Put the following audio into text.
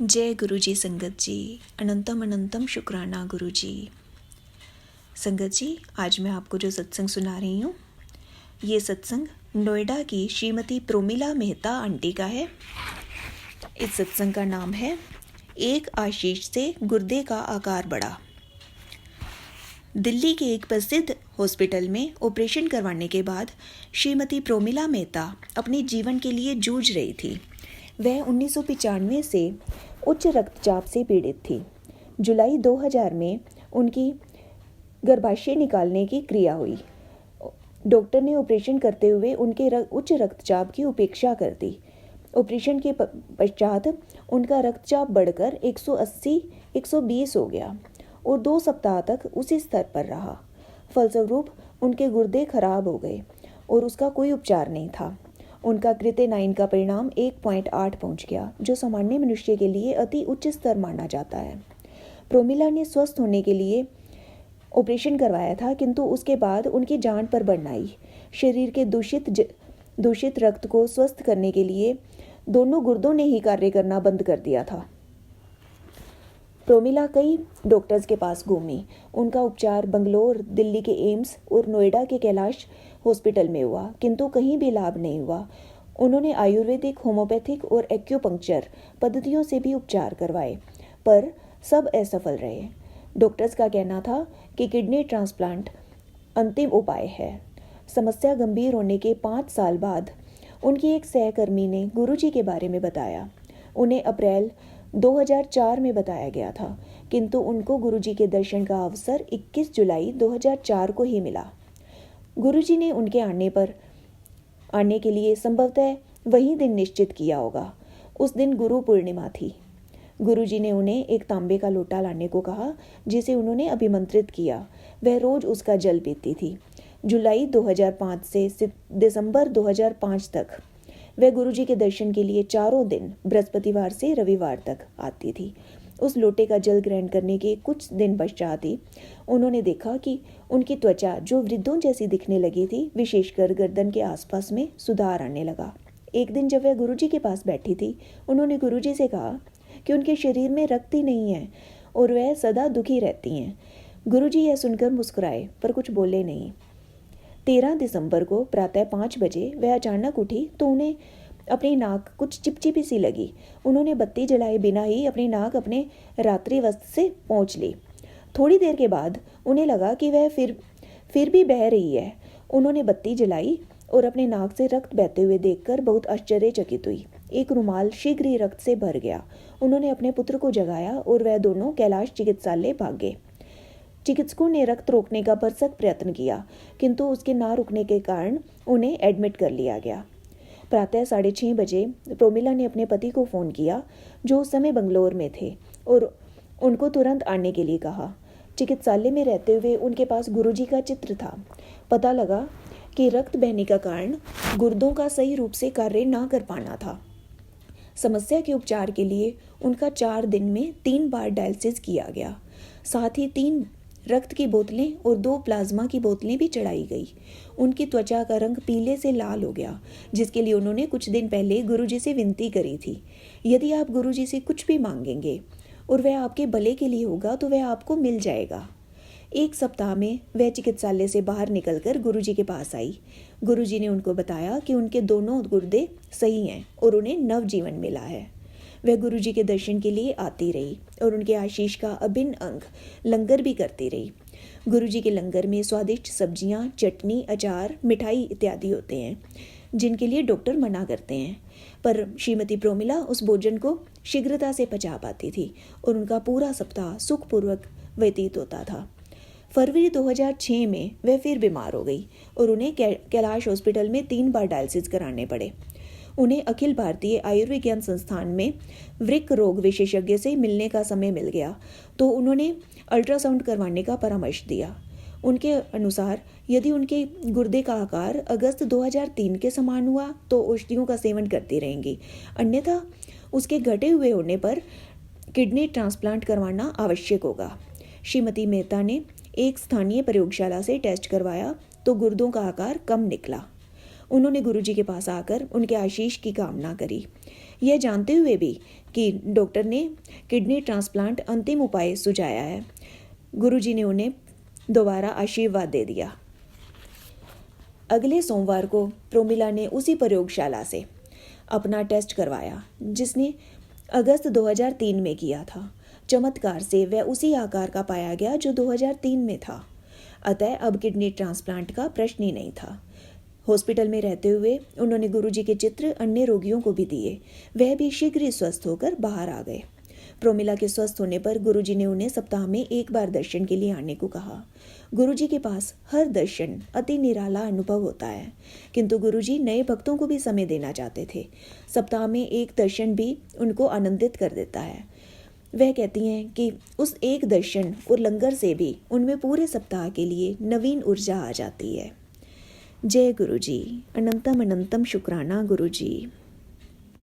जय गुरु जी संगत जी, अनंतम अनंतम शुक्राना गुरु जी। संगत जी, आज मैं आपको जो सत्संग सुना रही हूँ, ये सत्संग नोएडा की श्रीमती प्रोमिला मेहता आंटी का है। इस सत्संग का नाम है एक आशीष से गुर्दे का आकार बढ़ा। दिल्ली के एक प्रसिद्ध हॉस्पिटल में ऑपरेशन करवाने के बाद श्रीमती प्रोमिला मेहता अपने जीवन के लिए जूझ रही थी। वह 1995 से उच्च रक्तचाप से पीड़ित थी। जुलाई 2000 में उनकी गर्भाशय निकालने की क्रिया हुई। डॉक्टर ने ऑपरेशन करते हुए उनके उच्च रक्तचाप की उपेक्षा कर दी। ऑपरेशन के पश्चात उनका रक्तचाप बढ़कर 180-120 हो गया और 2 सप्ताह तक उसी स्तर पर रहा। फलस्वरूप उनके गुर्दे खराब हो गए और उसका कोई उपचार नहीं था। उनका क्रिएटिनिन का परिणाम 1.8 पहुंच गया, जो सामान्य मनुष्य के लिए अति उच्च स्तर माना जाता है। प्रोमिला ने स्वस्थ होने के लिए ऑपरेशन करवाया था, किंतु उसके बाद उनकी जान पर बन आई। शरीर के दूषित रक्त को स्वस्थ करने के लिए दोनों गुर्दों ने ही कार्य करना बंद कर दिया था। प्रोमिला कई डॉक्टर्स के पास घूमी। उनका उपचार बंगलोर, दिल्ली के एम्स और नोएडा के कैलाश हॉस्पिटल में हुआ, किंतु कहीं भी लाभ नहीं हुआ। उन्होंने आयुर्वेदिक, होम्योपैथिक और एक्यूपंक्चर पद्धतियों से भी उपचार करवाए, पर सब असफल रहे। डॉक्टर्स का कहना था कि किडनी ट्रांसप्लांट अंतिम उपाय है। समस्या गंभीर होने के 5 साल बाद उनकी एक सहकर्मी ने गुरुजी के बारे में बताया। उन्हें अप्रैल 2004 में बताया गया था, किंतु उनको गुरुजी के दर्शन का अवसर 21 जुलाई 2004 को ही मिला। गुरुजी ने उनके आने के लिए संभवतः वही दिन निश्चित किया होगा। उस दिन गुरु पूर्णिमा थी। गुरुजी ने उन्हें एक तांबे का लोटा लाने को कहा, जिसे उन्होंने अभिमंत्रित किया। वह रोज उसका जल पीती थी। जुलाई 2005 से दिसंबर 2005 तक वह गुरुजी के दर्शन के लिए 4 दिन बृहस्पतिवार से रविवार तक आती थी। उस लोटे का जल ग्रहण करने के कुछ दिन पश्चात ही उन्होंने देखा कि उनकी त्वचा, जो वृद्धों जैसी दिखने लगी थी, विशेषकर गर्दन के आसपास में सुधार आने लगा। एक दिन जब वह गुरुजी के पास बैठी थी, उन्होंने गुरुजी से कहा कि उनके शरीर में रक्त ही नहीं है और वह सदा दुखी रहती हैं। गुरुजी यह सुनकर मुस्कुराए, पर कुछ बोले नहीं। 13 दिसंबर को प्रातः 5 बजे वह अचानक उठी तो उन्हें अपनी नाक कुछ चिपचिपी सी लगी। उन्होंने बत्ती जलाए बिना ही अपनी नाक अपने रात्रि वस्त्र से पोंछ ली। थोड़ी देर के बाद उन्हें लगा कि वह फिर भी बह रही है। उन्होंने बत्ती जलाई और अपने नाक से रक्त बहते हुए देखकर बहुत आश्चर्यचकित हुई। एक रुमाल शीघ्र ही रक्त से भर गया। उन्होंने अपने पुत्र को जगाया और वह दोनों कैलाश चिकित्सालय भाग गए। चिकित्सकों ने रक्त रोकने का भरसक प्रयत्न किया, किंतु उसके ना रुकने के कारण उन्हें एडमिट कर लिया गया। प्रातः 6:30 बजे प्रोमिला ने अपने पति को फ़ोन किया, जो उस समय बंगलोर में थे, और उनको तुरंत आने के लिए कहा। चिकित्सालय में रहते हुए उनके पास गुरुजी का चित्र था। पता लगा कि रक्त बहने का कारण गुर्दों का सही रूप से कार्य ना कर पाना था। समस्या के उपचार के लिए उनका 4 दिन में 3 बार डायलिसिस किया गया। साथ ही 3 रक्त की बोतलें और 2 प्लाज्मा की बोतलें भी चढ़ाई गई। उनकी त्वचा का रंग पीले से लाल हो गया, जिसके लिए उन्होंने कुछ दिन पहले गुरुजी से विनती करी थी। यदि आप गुरुजी से कुछ भी मांगेंगे और वह आपके भले के लिए होगा, तो वह आपको मिल जाएगा। 1 सप्ताह में वह चिकित्सालय से बाहर निकलकर गुरुजी के पास आई। गुरुजी ने उनको बताया कि उनके दोनों गुर्दे सही हैं और उन्हें नवजीवन मिला है। वह गुरुजी के दर्शन के लिए आती रही और उनके आशीष का अभिन्न अंग लंगर भी करती रही। गुरुजी के लंगर में स्वादिष्ट सब्जियां, चटनी, अचार, मिठाई इत्यादि होते हैं, जिनके लिए डॉक्टर मना करते हैं, पर श्रीमती प्रोमिला उस भोजन को शीघ्रता से पचा पाती थी और उनका पूरा सप्ताह सुखपूर्वक व्यतीत होता था। फरवरी 2006 में वह फिर बीमार हो गई और उन्हें कैलाश हॉस्पिटल में 3 बार डायलिसिस कराने पड़े। उन्हें अखिल भारतीय आयुर्विज्ञान संस्थान में वृक्क रोग विशेषज्ञ से मिलने का समय मिल गया, तो उन्होंने अल्ट्रासाउंड करवाने का परामर्श दिया। उनके अनुसार यदि उनके गुर्दे का आकार अगस्त 2003 के समान हुआ तो औषधियों का सेवन करती रहेंगी, अन्यथा उसके घटे हुए होने पर किडनी ट्रांसप्लांट करवाना आवश्यक होगा। श्रीमती मेहता ने एक स्थानीय प्रयोगशाला से टेस्ट करवाया तो गुर्दों का आकार कम निकला। उन्होंने गुरुजी के पास आकर उनके आशीष की कामना करी। यह जानते हुए भी कि डॉक्टर ने किडनी ट्रांसप्लांट अंतिम उपाय सुझाया है, गुरुजी ने उन्हें दोबारा आशीर्वाद दे दिया। अगले सोमवार को प्रोमिला ने उसी प्रयोगशाला से अपना टेस्ट करवाया जिसने अगस्त 2003 में किया था। चमत्कार से वह उसी आकार का पाया गया जो 2003 में था। अतः अब किडनी ट्रांसप्लांट का प्रश्न ही नहीं था। हॉस्पिटल में रहते हुए उन्होंने गुरुजी के चित्र अन्य रोगियों को भी दिए। वह भी शीघ्र ही स्वस्थ होकर बाहर आ गए। प्रोमिला के स्वस्थ होने पर गुरुजी ने उन्हें सप्ताह में एक बार दर्शन के लिए आने को कहा। गुरुजी के पास हर दर्शन अति निराला अनुभव होता है, किंतु गुरुजी नए भक्तों को भी समय देना चाहते थे। सप्ताह में एक दर्शन भी उनको आनंदित कर देता है। वह कहती हैं कि उस एक दर्शन और लंगर से भी उनमें पूरे सप्ताह के लिए नवीन ऊर्जा आ जाती है। जय गुरुजी। अनंतम अनंतम शुक्राना गुरुजी।